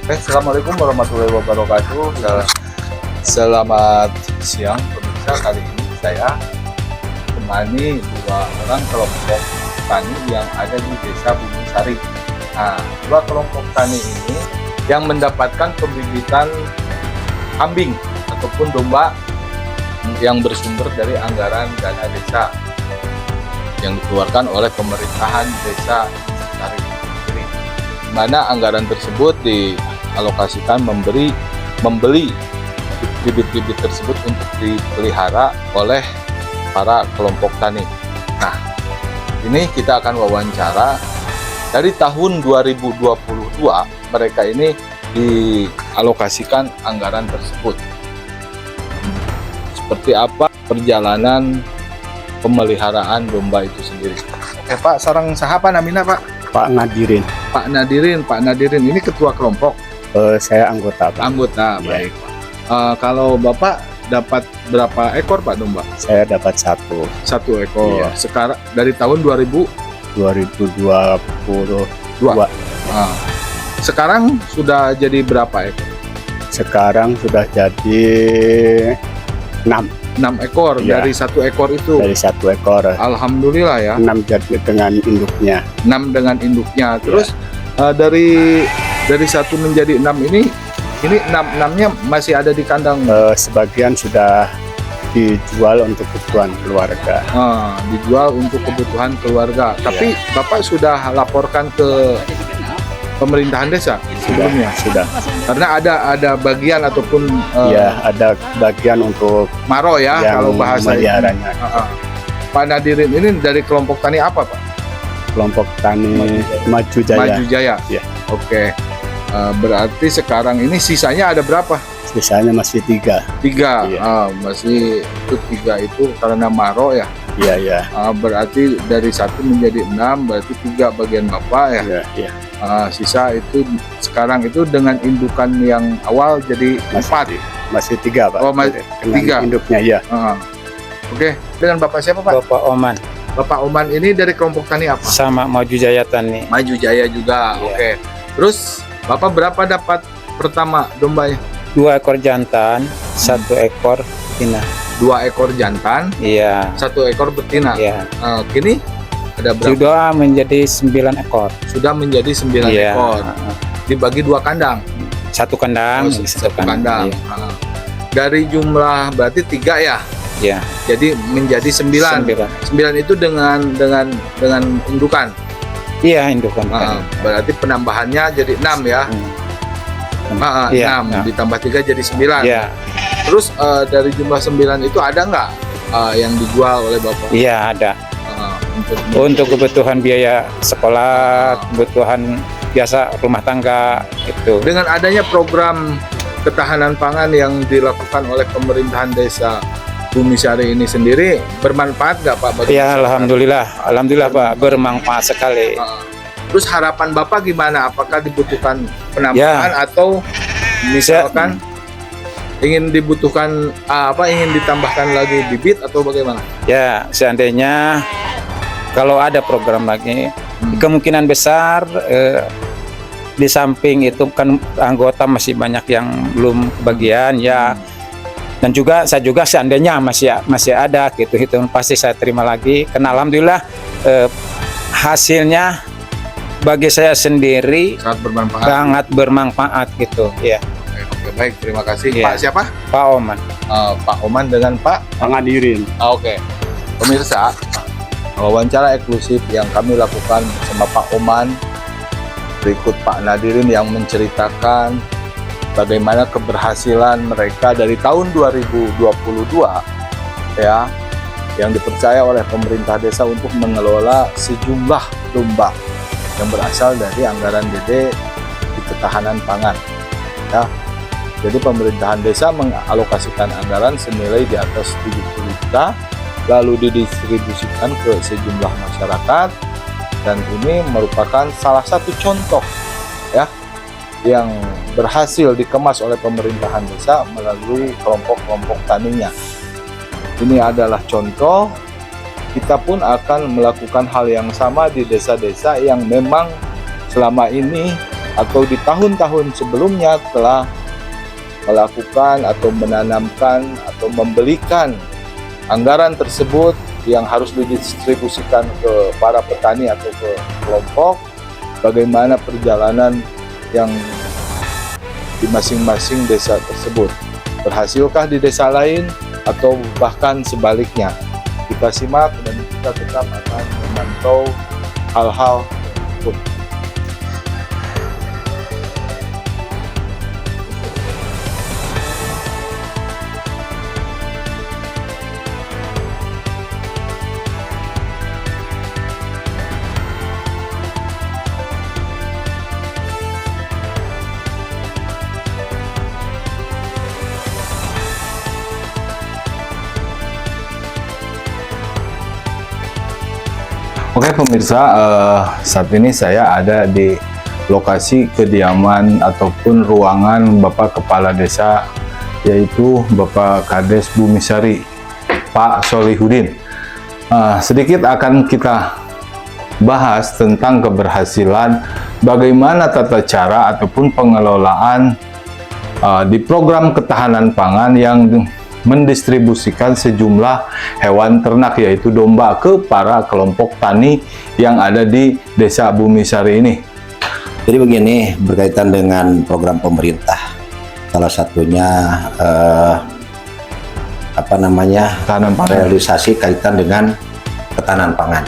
Assalamualaikum warahmatullahi wabarakatuh. Selamat siang pemirsa. Kali ini saya temani dua orang kelompok tani yang ada di Desa Bumisari. Nah, dua kelompok tani ini yang mendapatkan pembibitan kambing ataupun domba yang bersumber dari anggaran dana desa yang dikeluarkan oleh pemerintahan Desa Bumisari, di mana anggaran tersebut dialokasikan membeli bibit-bibit tersebut untuk dipelihara oleh para kelompok tani. Nah, ini kita akan wawancara dari tahun 2022 mereka ini dialokasikan anggaran tersebut. Seperti apa perjalanan pemeliharaan domba itu sendiri? Oke Pak, sarang sahabat namanya Pak? Pak Nadirin. Pak Nadirin ini ketua kelompok. Saya anggota, Pak. Anggota, Ya. baik. Kalau Bapak dapat berapa ekor Pak domba? Saya dapat satu 1 ekor. Iya. Sekarang dari tahun 2022. Sekarang sudah jadi berapa ekor? Sekarang sudah jadi 6 ekor. Iya. Dari 1 ekor itu. dari 1 ekor. Alhamdulillah ya. 6 jadi dengan induknya. 6 dengan induknya. Terus dari 1 menjadi 6 ini 6-nya masih ada di kandang. Sebagian sudah dijual untuk kebutuhan keluarga. Dijual untuk kebutuhan keluarga. Tapi Bapak sudah laporkan ke pemerintahan desa sebelumnya? Sudah. Karena ada bagian ataupun Ya, ada bagian untuk maro ya yang kalau bahasa meliharanya. Pak Nadirin ini dari kelompok tani apa Pak? Kelompok tani Maju Jaya. Maju Jaya. Ya. Oke. Berarti sekarang ini sisanya ada berapa? Sisanya masih 3. 3. Iya. Masih itu 3 itu karena maro ya. Iya. Berarti dari 1 menjadi 6, berarti 3 bagian Bapak ya. Iya. Sisa itu sekarang itu dengan indukan yang awal jadi 4. Masih 3, Pak. Oh, Dengan 3. induknya, ya. Oke. Dengan Bapak siapa Pak? Bapak Oman Bapak Oman ini dari kelompok tani apa? sama Maju Jaya Tani. Maju Jaya juga. Iya. Oke. Terus Bapak berapa dapat pertama dombanya? 2 ekor jantan, 1 ekor betina. 2 ekor jantan, Iya. 1 ekor betina. Iya. Kini ada berapa? Sudah menjadi 9 ekor. Sudah menjadi 9 Iya. ekor. Dibagi 2 kandang. 1 kandang, Satu kandang. Iya. Dari jumlah berarti 3 ya. Iya. Jadi menjadi 9. 9 itu dengan indukan. Iya, indukan. Berarti penambahannya jadi 6 ya. Iya. 6 ditambah 3 jadi 9. Iya. Terus dari jumlah 9 itu ada nggak yang dijual oleh Bapak? Iya, ada. Untuk kebutuhan biaya sekolah, kebutuhan biasa rumah tangga itu. Dengan adanya program ketahanan pangan yang dilakukan oleh pemerintahan Desa Bumisari ini sendiri bermanfaat nggak Pak? Bagi Ya, masyarakat? alhamdulillah Pak, bermanfaat sekali. Terus harapan Bapak gimana? Apakah dibutuhkan penambahan atau misalkan ingin dibutuhkan ingin ditambahkan lagi bibit atau bagaimana? Ya, seandainya kalau ada program lagi, kemungkinan besar di samping itu kan anggota masih banyak yang belum kebagian ya. Dan juga saya juga seandainya masih ada gitu, itu pasti saya terima lagi. Karena alhamdulillah hasilnya bagi saya sendiri sangat bermanfaat gitu ya. Oke, baik, terima kasih. Ya. Pak siapa? Pak Oman. Pak Oman dengan Pak Nadirin. Oke. Pemirsa, wawancara eksklusif yang kami lakukan bersama Pak Oman, berikut Pak Nadirin yang menceritakan bagaimana keberhasilan mereka dari tahun 2022 ya, yang dipercaya oleh pemerintah desa untuk mengelola sejumlah domba yang berasal dari anggaran DD di ketahanan pangan ya. Jadi pemerintahan desa mengalokasikan anggaran senilai di atas 70 juta lalu didistribusikan ke sejumlah masyarakat, dan ini merupakan salah satu contoh ya yang berhasil dikemas oleh pemerintahan desa melalui kelompok-kelompok taninya. Ini adalah contoh, kita pun akan melakukan hal yang sama di desa-desa yang memang selama ini atau di tahun-tahun sebelumnya telah melakukan atau menanamkan atau membelikan anggaran tersebut yang harus didistribusikan ke para petani atau ke kelompok, bagaimana perjalanan yang di masing-masing desa tersebut. Berhasilkah di desa lain atau bahkan sebaliknya? Kita simak dan kita tetap akan memantau hal-hal tersebut. Oke pemirsa, saat ini saya ada di lokasi kediaman ataupun ruangan Bapak Kepala Desa, yaitu Bapak Kades Bumisari, Pak Solihudin. Sedikit akan kita bahas tentang keberhasilan bagaimana tata cara ataupun pengelolaan di program ketahanan pangan yang mendistribusikan sejumlah hewan ternak yaitu domba ke para kelompok tani yang ada di Desa Bumisari ini. Jadi begini, berkaitan dengan program pemerintah, salah satunya Ketahanan pangan. realisasi kaitan dengan ketahanan pangan.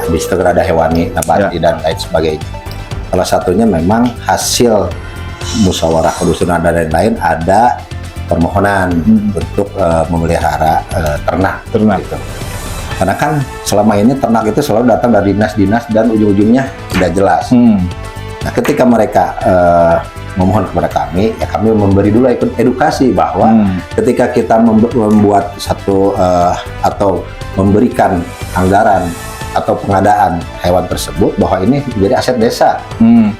Di situ ada hewani, nabati dan lain sebagainya. Salah satunya memang hasil musyawarah kedusunan dan lain-lain ada permohonan untuk memelihara ternak. Gitu. Karena kan selama ini ternak itu selalu datang dari dinas-dinas dan ujung-ujungnya tidak jelas. Nah, ketika mereka memohon kepada kami, ya kami memberi dulu edukasi bahwa ketika kita membuat satu atau memberikan anggaran atau pengadaan hewan tersebut, bahwa ini menjadi aset desa,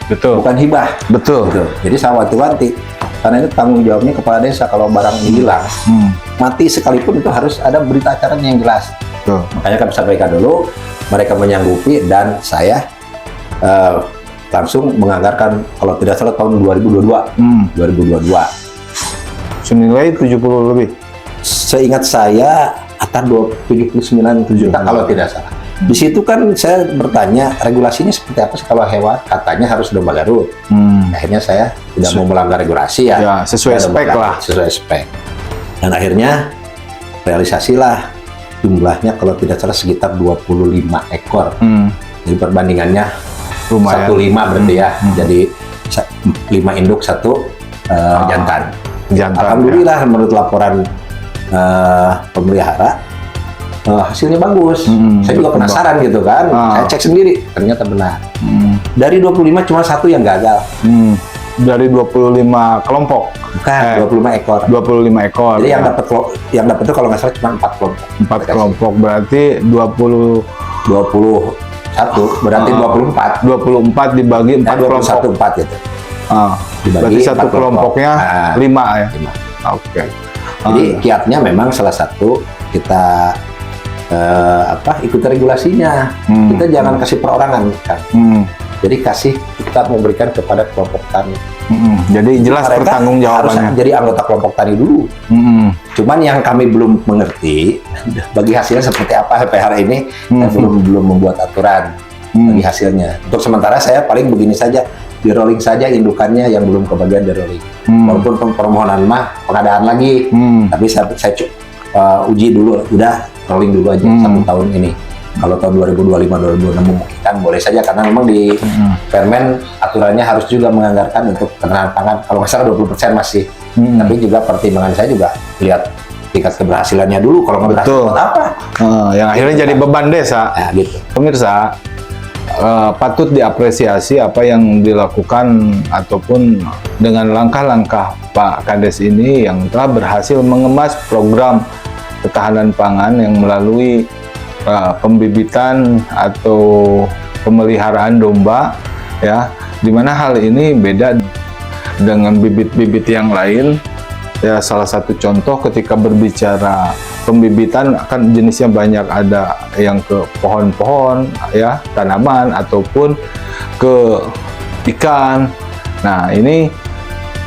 Betul. bukan hibah. Betul. Gitu. Jadi saya wanti-wanti, karena itu tanggung jawabnya kepala desa. Kalau barang ini hilang, mati sekalipun itu harus ada berita acaranya yang jelas. Betul. Makanya kami sampaikan dulu, mereka menyanggupi dan saya langsung menganggarkan kalau tidak salah tahun 2022. 2022. Senilai 70 lebih. Seingat saya akan 79 juta kalau tidak salah. Di situ kan saya bertanya regulasinya seperti apa sih kalau hewan, katanya harus domba Garut. Akhirnya saya tidak mau melanggar regulasi ya. Ya, sesuai Saya spek domba lah. Garut, sesuai spek. Dan akhirnya realisasilah jumlahnya kalau tidak salah sekitar 25 ekor. Jadi perbandingannya Lumayan. 1:5 berarti ya. Jadi 5 induk, 1 jantan. Jantan, Alhamdulillah menurut laporan pemelihara hasilnya bagus. Saya juga penasaran gitu kan. Saya cek sendiri, ternyata benar. Dari 25 cuma 1 yang gagal. Dari 25 kelompok. Bukan, 25 ekor. 25 ekor. Jadi yang dapat itu kalau nggak salah cuma 4 kelompok. 4 kelompok berarti 21 berarti 24 dibagi 4 kelompok. 4 gitu. Berarti satu 4 kelompoknya 5 ya. 5. Oke. Jadi kiatnya memang salah satu kita ikuti regulasinya. Kita jangan kasih perorangan kan. Jadi kita memberikan kepada kelompok tani. Jadi jelas Mereka pertanggungjawabannya. harus jadi anggota kelompok tani dulu. Cuman yang kami belum mengerti bagi hasilnya seperti apa HPR ini, saya belum membuat aturan bagi hasilnya. Untuk sementara saya paling begini saja, di rolling saja indukannya yang belum kebagian di rolling. Walaupun permohonan mah pengadaan lagi, tapi saya uji dulu, udah rolling dulu aja 1 tahun ini. Kalau tahun 2025-2026 memungkinkan boleh saja, karena memang di Permen aturannya harus juga menganggarkan untuk ketahanan pangan. Kalau nggak salah 20% masih. Tapi juga pertimbangan saya juga lihat tingkat keberhasilannya dulu. Kalau nggak berhasil buat apa? Yang akhirnya jadi beban desa. Nah, gitu. Pemirsa, patut diapresiasi apa yang dilakukan ataupun dengan langkah-langkah Pak Kades ini yang telah berhasil mengemas program ketahanan pangan yang melalui pembibitan atau pemeliharaan domba, ya, dimana hal ini beda dengan bibit-bibit yang lain. Ya, salah satu contoh ketika berbicara pembibitan kan jenisnya banyak, ada yang ke pohon-pohon, ya, tanaman, ataupun ke ikan. Nah, ini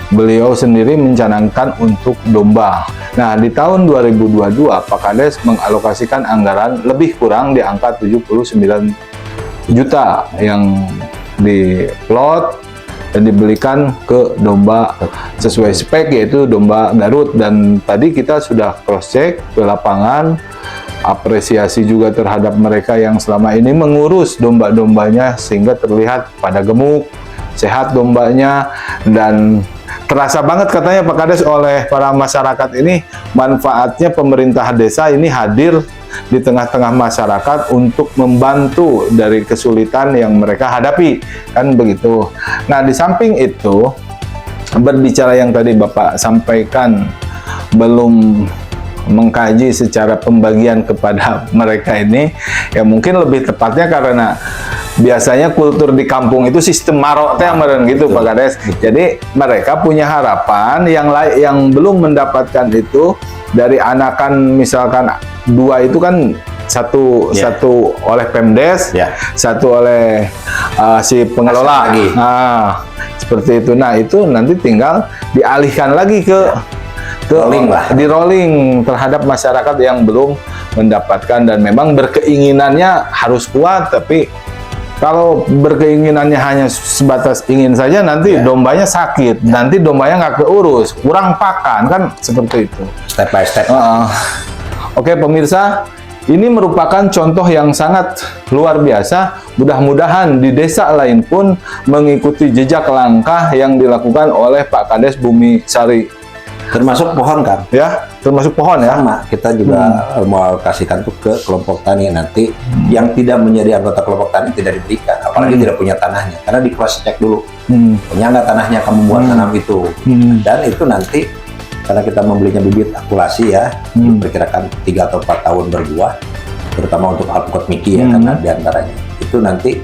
beliau sendiri mencanangkan untuk domba. Nah, di tahun 2022 Pak Kades mengalokasikan anggaran lebih kurang di angka 79 juta yang diplot dan dibelikan ke domba sesuai spek, yaitu domba Garut. Dan tadi kita sudah cross check ke lapangan, apresiasi juga terhadap mereka yang selama ini mengurus domba-dombanya sehingga terlihat pada gemuk, sehat dombanya, dan terasa banget katanya Pak Kades oleh para masyarakat ini manfaatnya pemerintah desa ini hadir di tengah-tengah masyarakat untuk membantu dari kesulitan yang mereka hadapi, kan begitu. Nah, di samping itu, berbicara yang tadi Bapak sampaikan, belum mengkaji secara pembagian kepada mereka ini, ya mungkin lebih tepatnya karena biasanya kultur di kampung itu sistem marok yang meren gitu Pak Kades. Jadi mereka punya harapan yang belum mendapatkan itu dari anakan, misalkan 2 itu kan satu oleh Pemdes, satu oleh si pengelola lagi. Nah, seperti itu. Nah, itu nanti tinggal dialihkan lagi ke rolling lah, di rolling terhadap masyarakat yang belum mendapatkan, dan memang berkeinginannya harus kuat, tapi kalau berkeinginannya hanya sebatas ingin saja, nanti dombanya sakit, nanti dombanya nggak keurus, kurang pakan, kan seperti itu. Step by step. Oke pemirsa, ini merupakan contoh yang sangat luar biasa. Mudah-mudahan di desa lain pun mengikuti jejak langkah yang dilakukan oleh Pak Kades Bumi Sari. Termasuk pohon kan? Ya, termasuk pohon ya. Sama, kita juga mau kasihkan tuh ke kelompok tani nanti yang tidak menjadi anggota kelompok tani tidak diberikan, apalagi tidak punya tanahnya, karena di cross check dulu, punya nggak tanahnya kamu buat tanam itu, dan itu nanti karena kita membelinya bibit akulasi ya, diperkirakan 3 atau 4 tahun berbuah, terutama untuk alpukat Miki ya, karena diantaranya itu nanti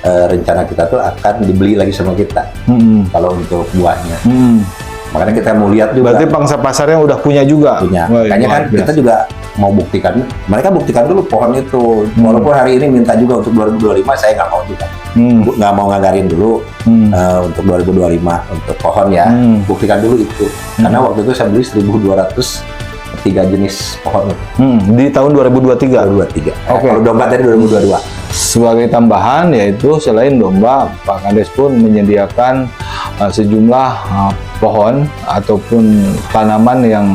rencana kita tuh akan dibeli lagi sama kita kalau untuk buahnya. Makanya kita mau lihat juga. Berarti pangsa pasarnya udah punya juga. Punya. Makanya kan kita juga mau buktikan. Mereka buktikan dulu pohon itu. Walaupun hari ini minta juga untuk 2025, saya nggak mau juga. Nggak mau nganggarin dulu untuk 2025 untuk pohon ya. Buktikan dulu itu. Karena waktu itu saya beli 1.200 3 jenis pohon. Di tahun 2023. 2023. Oke. Kalau domba tadi 2022. Sebagai tambahan, yaitu selain domba, Pak Kades pun menyediakan sejumlah pohon ataupun tanaman yang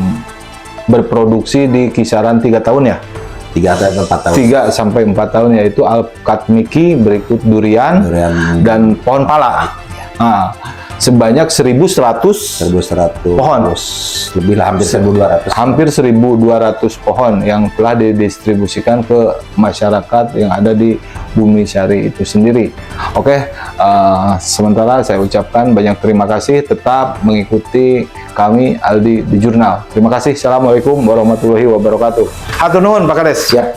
berproduksi di kisaran 3 tahun ya. 3 sampai 4 tahun. 3 sampai 4 tahun, yaitu alpukat Miki, berikut durian, dan pohon pala. Nah, sebanyak 1.100 pohon. Lebih lah, hampir 1.200. Hampir 1.200 pohon yang telah didistribusikan ke masyarakat yang ada di Bumi Sari itu sendiri. Oke, sementara saya ucapkan banyak terima kasih, tetap mengikuti kami Aldi di Jurnal. Terima kasih. Assalamualaikum warahmatullahi wabarakatuh. Hatur nuhun Pak Kades. Ya.